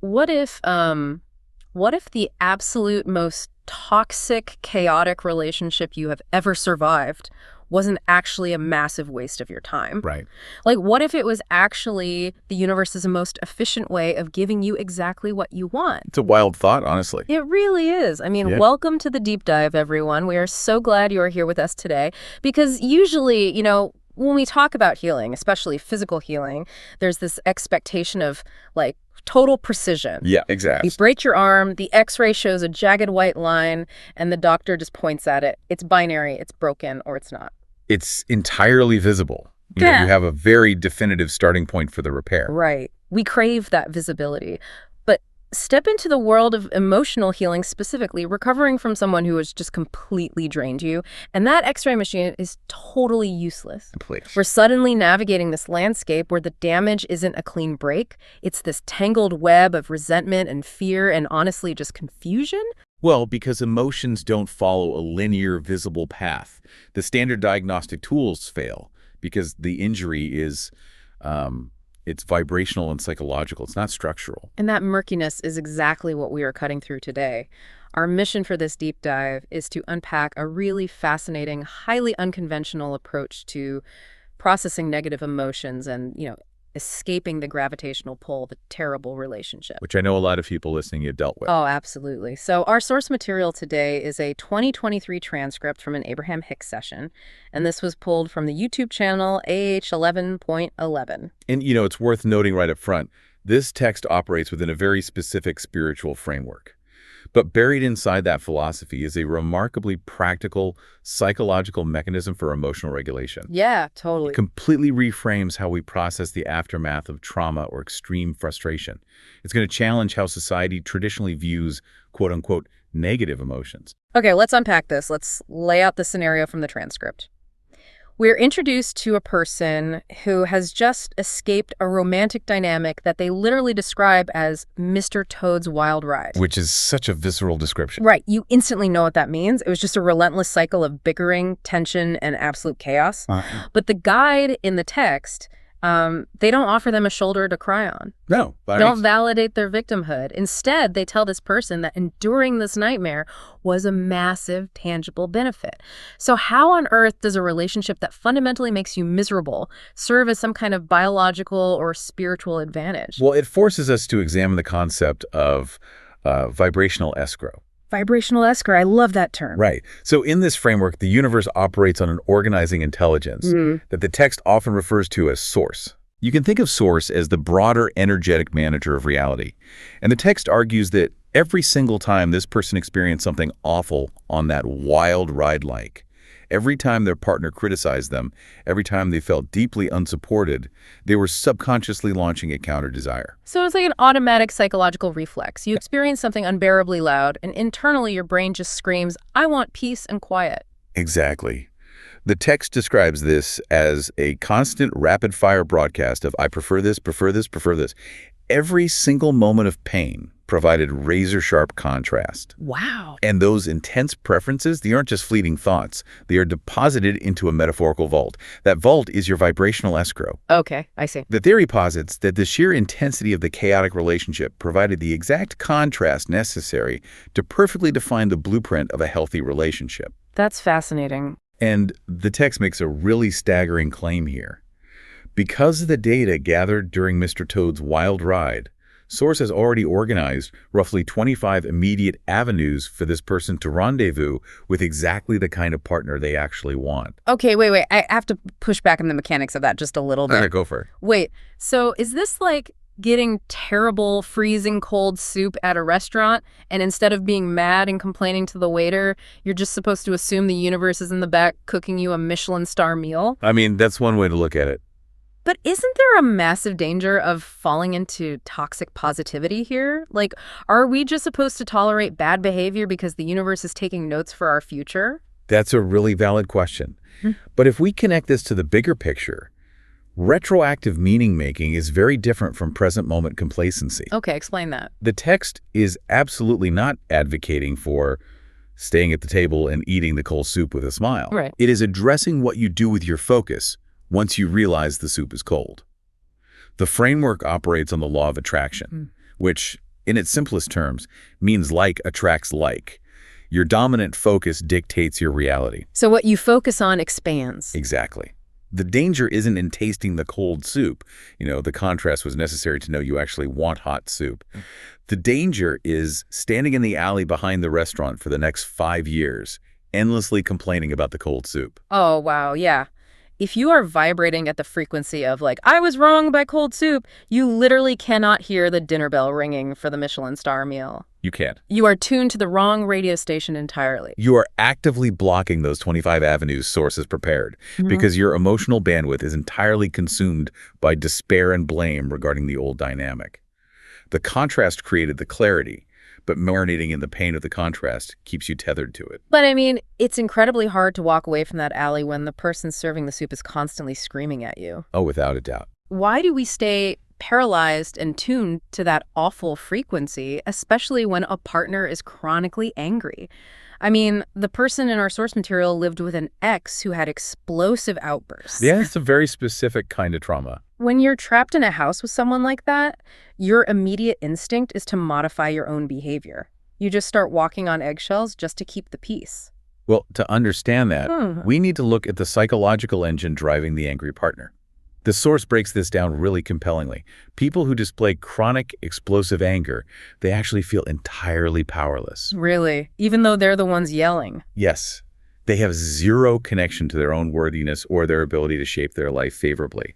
What if the absolute most toxic, chaotic relationship you have ever survived wasn't actually a massive waste of your time? Right. Like, what if it was actually the universe's most efficient way of giving you exactly what you want? It's a wild thought, honestly. It really is. I mean, Yeah. welcome to the deep dive, everyone. We are so glad you are here with us today because usually, when we talk about healing, especially physical healing, there's this expectation of like total precision. Yeah, You exactly. break your arm, the x-ray shows a jagged white line, and the doctor just points at it. It's binary, it's broken, or it's not. It's entirely visible. You Yeah. have a very definitive starting point for the repair. Right. We crave that visibility. But step into the world of emotional healing, specifically recovering from someone who has just completely drained you, and that x-ray machine is totally useless. Please. We're suddenly navigating this landscape where the damage isn't a clean break. It's this tangled web of resentment and fear and honestly just confusion. Well, because emotions don't follow a linear, visible path. The standard diagnostic tools fail because the injury is, it's vibrational and psychological. It's not structural. And that murkiness is exactly what we are cutting through today. Our mission for this deep dive is to unpack a really fascinating, highly unconventional approach to processing negative emotions and, escaping the gravitational pull of a terrible relationship. Which I know a lot of people listening have dealt with. Oh, absolutely. So our source material today is a 2023 transcript from an Abraham Hicks session, and this was pulled from the YouTube channel AH11.11. And, it's worth noting right up front, this text operates within a very specific spiritual framework. But buried inside that philosophy is a remarkably practical psychological mechanism for emotional regulation. Yeah, totally. It completely reframes how we process the aftermath of trauma or extreme frustration. It's going to challenge how society traditionally views, quote-unquote, negative emotions. Okay, let's unpack this. Let's lay out the scenario from the transcript. We're introduced to a person who has just escaped a romantic dynamic that they literally describe as Mr. Toad's wild ride. Which is such a visceral description. Right. You instantly know what that means. It was just a relentless cycle of bickering, tension, and absolute chaos. But the guide in the text, they don't offer them a shoulder to cry on. No. Don't validate their victimhood. Instead, they tell this person that enduring this nightmare was a massive, tangible benefit. So how on earth does a relationship that fundamentally makes you miserable serve as some kind of biological or spiritual advantage? Well, it forces us to examine the concept of vibrational escrow. Vibrational escrow. I love that term. Right. So in this framework, the universe operates on an organizing intelligence that the text often refers to as source. You can think of source as the broader energetic manager of reality. And the text argues that every single time this person experienced something awful on that wild ride every time their partner criticized them, every time they felt deeply unsupported, they were subconsciously launching a counter-desire. So it's like an automatic psychological reflex. You experience something unbearably loud, and internally your brain just screams, I want peace and quiet. Exactly. The text describes this as a constant rapid-fire broadcast of I prefer this, prefer this, prefer this. Every single moment of pain provided razor-sharp contrast. Wow. And those intense preferences, they aren't just fleeting thoughts. They are deposited into a metaphorical vault. That vault is your vibrational escrow. Okay, I see. The theory posits that the sheer intensity of the chaotic relationship provided the exact contrast necessary to perfectly define the blueprint of a healthy relationship. That's fascinating. And the text makes a really staggering claim here. Because of the data gathered during Mr. Toad's wild ride, Source has already organized roughly 25 immediate avenues for this person to rendezvous with exactly the kind of partner they actually want. Okay, wait. I have to push back on the mechanics of that just a little bit. All right, go for it. Wait, so is this like getting terrible, freezing cold soup at a restaurant, and instead of being mad and complaining to the waiter, you're just supposed to assume the universe is in the back cooking you a Michelin star meal? I mean, that's one way to look at it. But isn't there a massive danger of falling into toxic positivity here? Like, are we just supposed to tolerate bad behavior because the universe is taking notes for our future? That's a really valid question. But if we connect this to the bigger picture, retroactive meaning-making is very different from present-moment complacency. Okay, explain that. The text is absolutely not advocating for staying at the table and eating the cold soup with a smile. Right. It is addressing what you do with your focus once you realize the soup is cold. The framework operates on the law of attraction, which in its simplest terms, means like attracts like. Your dominant focus dictates your reality. So what you focus on expands. Exactly. The danger isn't in tasting the cold soup. The contrast was necessary to know you actually want hot soup. The danger is standing in the alley behind the restaurant for the next 5 years, endlessly complaining about the cold soup. Oh, wow, yeah. If you are vibrating at the frequency of I was wrong by cold soup, you literally cannot hear the dinner bell ringing for the Michelin star meal. You can't. You are tuned to the wrong radio station entirely. You are actively blocking those 25 avenues sources prepared because your emotional bandwidth is entirely consumed by despair and blame regarding the old dynamic. The contrast created the clarity, but marinating in the pain of the contrast keeps you tethered to it. But it's incredibly hard to walk away from that alley when the person serving the soup is constantly screaming at you. Oh, without a doubt. Why do we stay paralyzed and tuned to that awful frequency, especially when a partner is chronically angry? The person in our source material lived with an ex who had explosive outbursts. Yeah, it's a very specific kind of trauma. When you're trapped in a house with someone like that, your immediate instinct is to modify your own behavior. You just start walking on eggshells just to keep the peace. Well, to understand that, we need to look at the psychological engine driving the angry partner. The source breaks this down really compellingly. People who display chronic, explosive anger, they actually feel entirely powerless. Really? Even though they're the ones yelling? Yes. They have zero connection to their own worthiness or their ability to shape their life favorably.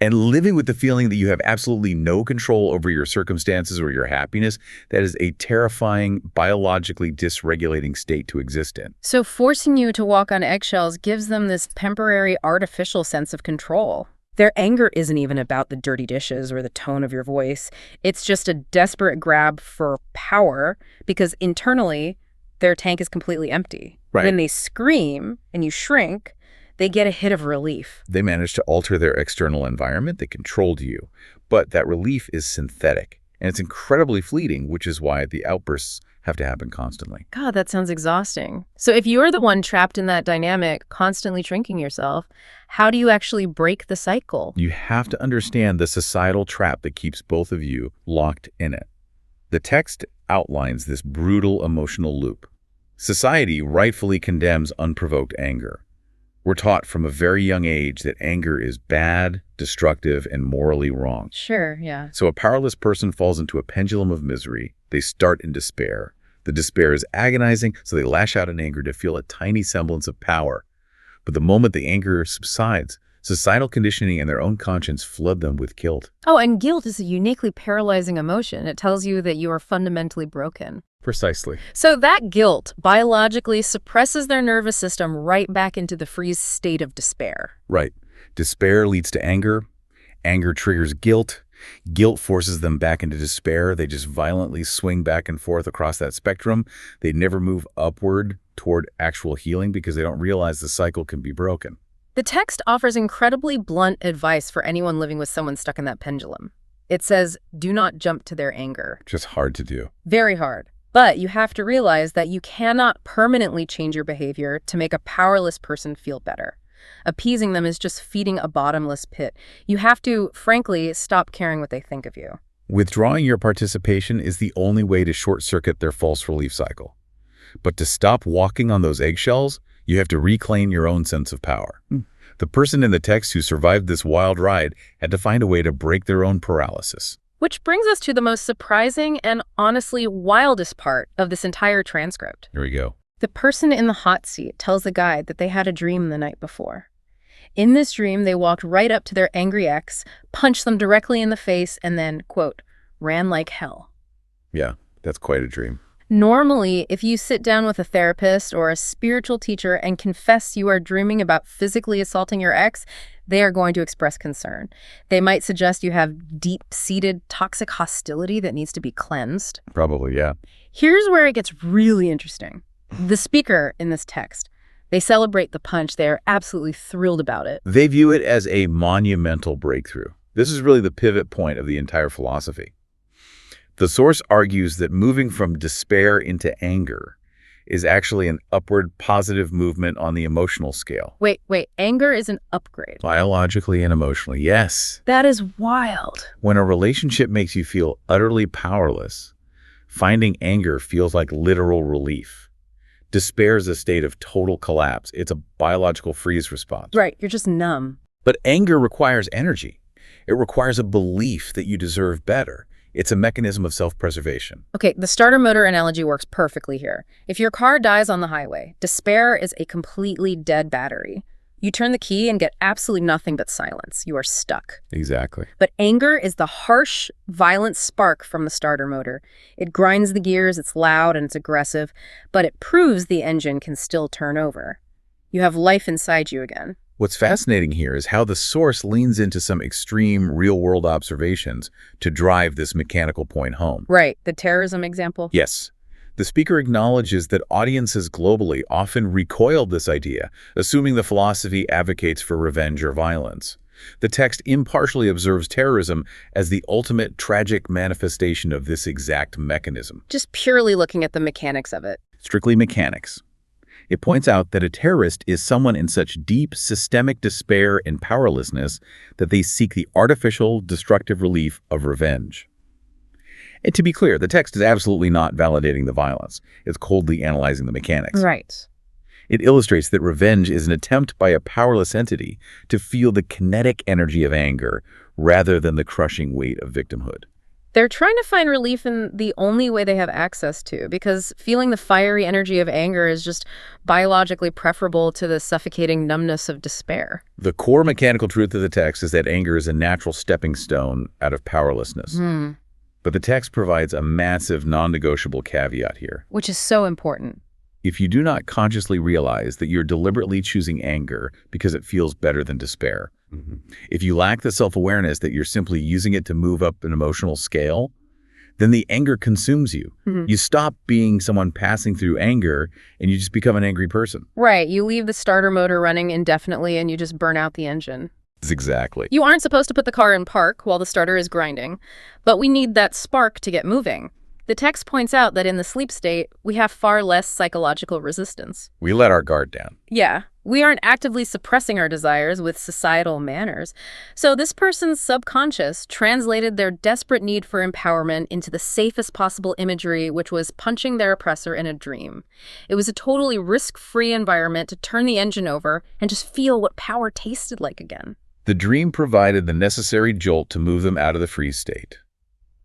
And living with the feeling that you have absolutely no control over your circumstances or your happiness, that is a terrifying, biologically dysregulating state to exist in. So forcing you to walk on eggshells gives them this temporary, artificial sense of control. Their anger isn't even about the dirty dishes or the tone of your voice. It's just a desperate grab for power because internally, their tank is completely empty. Right. When they scream and you shrink, they get a hit of relief. They manage to alter their external environment. They controlled you. But that relief is synthetic, and it's incredibly fleeting, which is why the outbursts have to happen constantly. God, that sounds exhausting. So if you're the one trapped in that dynamic, constantly shrinking yourself, how do you actually break the cycle? You have to understand the societal trap that keeps both of you locked in it. The text outlines this brutal emotional loop. Society rightfully condemns unprovoked anger. We're taught from a very young age that anger is bad, destructive, and morally wrong. Sure, yeah. So a powerless person falls into a pendulum of misery. They start in despair. The despair is agonizing, so they lash out in anger to feel a tiny semblance of power. But the moment the anger subsides, societal conditioning and their own conscience flood them with guilt. Oh, and guilt is a uniquely paralyzing emotion. It tells you that you are fundamentally broken. Precisely. So that guilt biologically suppresses their nervous system right back into the freeze state of despair. Right. Despair leads to anger. Anger triggers guilt. Guilt forces them back into despair. They just violently swing back and forth across that spectrum. They never move upward toward actual healing because they don't realize the cycle can be broken. The text offers incredibly blunt advice for anyone living with someone stuck in that pendulum. It says, do not jump to their anger. Just hard to do. Very hard. But you have to realize that you cannot permanently change your behavior to make a powerless person feel better. Appeasing them is just feeding a bottomless pit. You have to, frankly, stop caring what they think of you. Withdrawing your participation is the only way to short-circuit their false relief cycle. But to stop walking on those eggshells, you have to reclaim your own sense of power. The person in the text who survived this wild ride had to find a way to break their own paralysis. Which brings us to the most surprising and honestly wildest part of this entire transcript. Here we go. The person in the hot seat tells the guide that they had a dream the night before. In this dream, they walked right up to their angry ex, punched them directly in the face, and then, quote, ran like hell. Yeah, that's quite a dream. Normally, if you sit down with a therapist or a spiritual teacher and confess you are dreaming about physically assaulting your ex, they are going to express concern. They might suggest you have deep-seated toxic hostility that needs to be cleansed. Probably, yeah. Here's where it gets really interesting. The speaker in this text, they celebrate the punch. They are absolutely thrilled about it. They view it as a monumental breakthrough. This is really the pivot point of the entire philosophy. The source argues that moving from despair into anger is actually an upward positive movement on the emotional scale. Wait, anger is an upgrade. Biologically and emotionally, yes. That is wild. When a relationship makes you feel utterly powerless, Finding anger feels like literal relief. Despair is a state of total collapse. It's a biological freeze response. Right, you're just numb. But anger requires energy. It requires a belief that you deserve better. It's a mechanism of self-preservation. Okay, the starter motor analogy works perfectly here. If your car dies on the highway, despair is a completely dead battery. You turn the key and get absolutely nothing but silence. You are stuck. Exactly. But anger is the harsh, violent spark from the starter motor. It grinds the gears, it's loud and it's aggressive, but it proves the engine can still turn over. You have life inside you again. What's fascinating here is how the source leans into some extreme real-world observations to drive this mechanical point home. Right, the terrorism example? Yes. The speaker acknowledges that audiences globally often recoiled this idea, assuming the philosophy advocates for revenge or violence. The text impartially observes terrorism as the ultimate tragic manifestation of this exact mechanism. Just purely looking at the mechanics of it. Strictly mechanics. It points out that a terrorist is someone in such deep systemic despair and powerlessness that they seek the artificial, destructive relief of revenge. And to be clear, the text is absolutely not validating the violence. It's coldly analyzing the mechanics. Right. It illustrates that revenge is an attempt by a powerless entity to feel the kinetic energy of anger rather than the crushing weight of victimhood. They're trying to find relief in the only way they have access to, because feeling the fiery energy of anger is just biologically preferable to the suffocating numbness of despair. The core mechanical truth of the text is that anger is a natural stepping stone out of powerlessness. But the text provides a massive non-negotiable caveat here. Which is so important. If you do not consciously realize that you're deliberately choosing anger because it feels better than despair, if you lack the self-awareness that you're simply using it to move up an emotional scale, then the anger consumes you. You stop being someone passing through anger and you just become an angry person. Right. You leave the starter motor running indefinitely and you just burn out the engine. Exactly. You aren't supposed to put the car in park while the starter is grinding, but we need that spark to get moving. The text points out that in the sleep state, we have far less psychological resistance. We let our guard down. Yeah, we aren't actively suppressing our desires with societal manners. So this person's subconscious translated their desperate need for empowerment into the safest possible imagery, which was punching their oppressor in a dream. It was a totally risk-free environment to turn the engine over and just feel what power tasted like again. The dream provided the necessary jolt to move them out of the freeze state.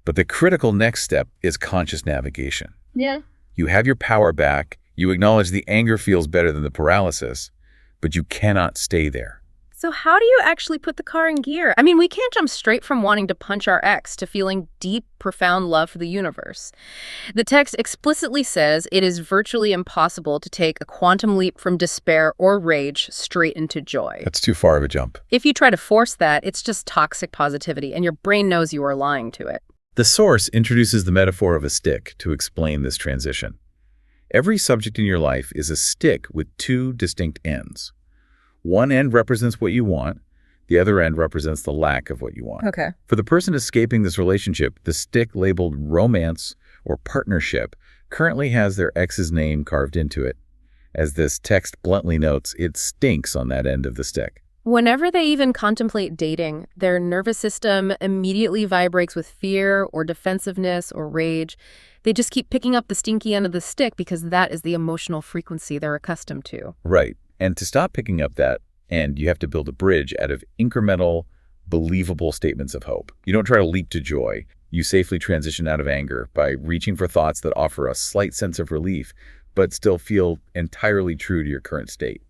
But the critical next step is conscious navigation. Yeah. You have your power back, you acknowledge the anger feels better than the paralysis, but you cannot stay there. So how do you actually put the car in gear? I mean, we can't jump straight from wanting to punch our ex to feeling deep, profound love for the universe. The text explicitly says it is virtually impossible to take a quantum leap from despair or rage straight into joy. That's too far of a jump. If you try to force that, it's just toxic positivity, and your brain knows you are lying to it. The source introduces the metaphor of a stick to explain this transition. Every subject in your life is a stick with two distinct ends. One end represents what you want. The other end represents the lack of what you want. Okay. For the person escaping this relationship, the stick labeled romance or partnership currently has their ex's name carved into it. As this text bluntly notes, it stinks on that end of the stick. Whenever they even contemplate dating, their nervous system immediately vibrates with fear or defensiveness or rage. They just keep picking up the stinky end of the stick because that is the emotional frequency they're accustomed to. Right. And to stop picking up that end, you have to build a bridge out of incremental, believable statements of hope. You don't try to leap to joy. You safely transition out of anger by reaching for thoughts that offer a slight sense of relief, but still feel entirely true to your current state.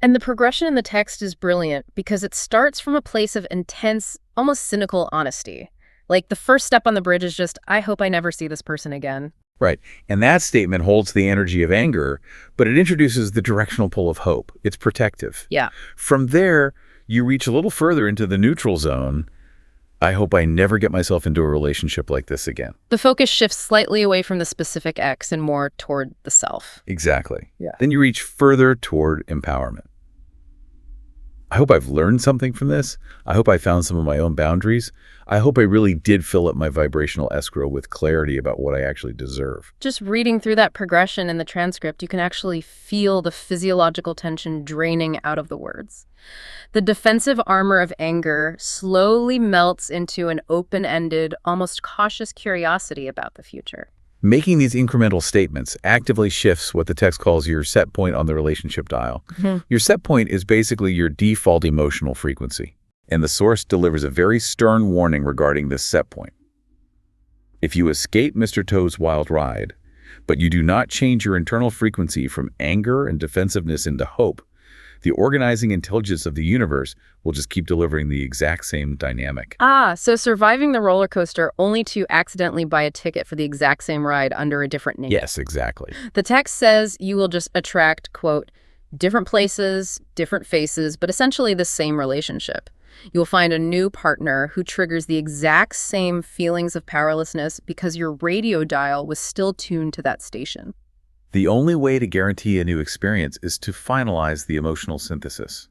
And the progression in the text is brilliant because it starts from a place of intense, almost cynical honesty. Like the first step on the bridge is just, I hope I never see this person again. Right. And that statement holds the energy of anger, but it introduces the directional pull of hope. It's protective. Yeah. From there, you reach a little further into the neutral zone. I hope I never get myself into a relationship like this again. The focus shifts slightly away from the specific X and more toward the self. Exactly. Yeah. Then you reach further toward empowerment. I hope I've learned something from this. I hope I found some of my own boundaries. I hope I really did fill up my vibrational escrow with clarity about what I actually deserve. Just reading through that progression in the transcript, you can actually feel the physiological tension draining out of the words. The defensive armor of anger slowly melts into an open-ended, almost cautious curiosity about the future. Making these incremental statements actively shifts what the text calls your set point on the relationship dial. Your set point is basically your default emotional frequency, and the source delivers a very stern warning regarding this set point. If you escape Mr. Toad's wild ride, but you do not change your internal frequency from anger and defensiveness into hope, the organizing intelligence of the universe will just keep delivering the exact same dynamic. So surviving the roller coaster only to accidentally buy a ticket for the exact same ride under a different name. Yes, exactly. The text says you will just attract, quote, different places, different faces, but essentially the same relationship. You'll find a new partner who triggers the exact same feelings of powerlessness because your radio dial was still tuned to that station. The only way to guarantee a new experience is to finalize the emotional synthesis.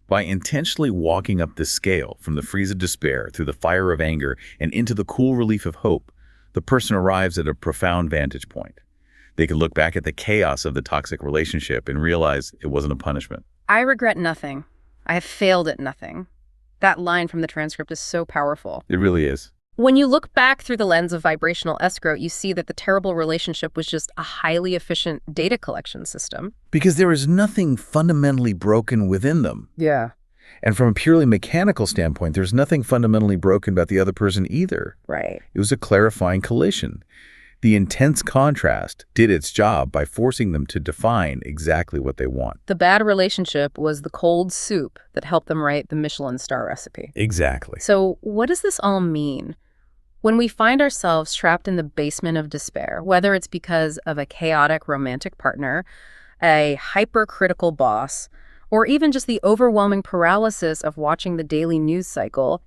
By intentionally walking up the scale from the freeze of despair through the fire of anger and into the cool relief of hope, the person arrives at a profound vantage point. They can look back at the chaos of the toxic relationship and realize it wasn't a punishment. I regret nothing. I have failed at nothing. That line from the transcript is so powerful. It really is. When you look back through the lens of vibrational escrow, you see that the terrible relationship was just a highly efficient data collection system. Because there is nothing fundamentally broken within them. Yeah. And from a purely mechanical standpoint, there's nothing fundamentally broken about the other person either. Right. It was a clarifying collision. The intense contrast did its job by forcing them to define exactly what they want. The bad relationship was the cold soup that helped them write the Michelin star recipe. Exactly. So what does this all mean? When we find ourselves trapped in the basement of despair, whether it's because of a chaotic romantic partner, a hypercritical boss, or even just the overwhelming paralysis of watching the daily news cycle,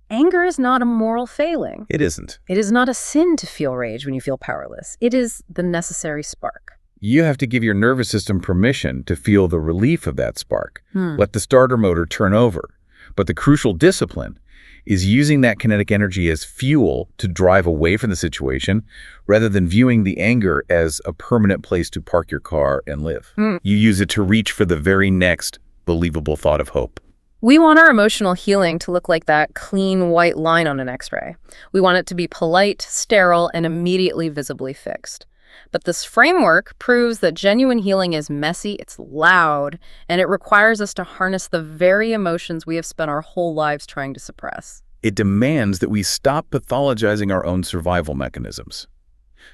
anger is not a moral failing. It isn't. It is not a sin to feel rage when you feel powerless. It is the necessary spark. You have to give your nervous system permission to feel the relief of that spark. Let the starter motor turn over. But the crucial discipline is using that kinetic energy as fuel to drive away from the situation rather than viewing the anger as a permanent place to park your car and live. You use it to reach for the very next believable thought of hope. We want our emotional healing to look like that clean white line on an X-ray. We want it to be polite, sterile, and immediately visibly fixed. But this framework proves that genuine healing is messy, it's loud, and it requires us to harness the very emotions we have spent our whole lives trying to suppress. It demands that we stop pathologizing our own survival mechanisms.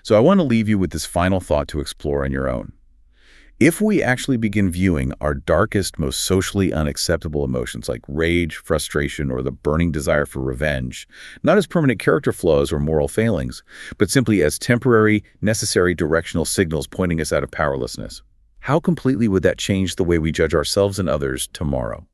So I want to leave you with this final thought to explore on your own. If we actually begin viewing our darkest, most socially unacceptable emotions like rage, frustration, or the burning desire for revenge, not as permanent character flaws or moral failings, but simply as temporary, necessary directional signals pointing us out of powerlessness, how completely would that change the way we judge ourselves and others tomorrow?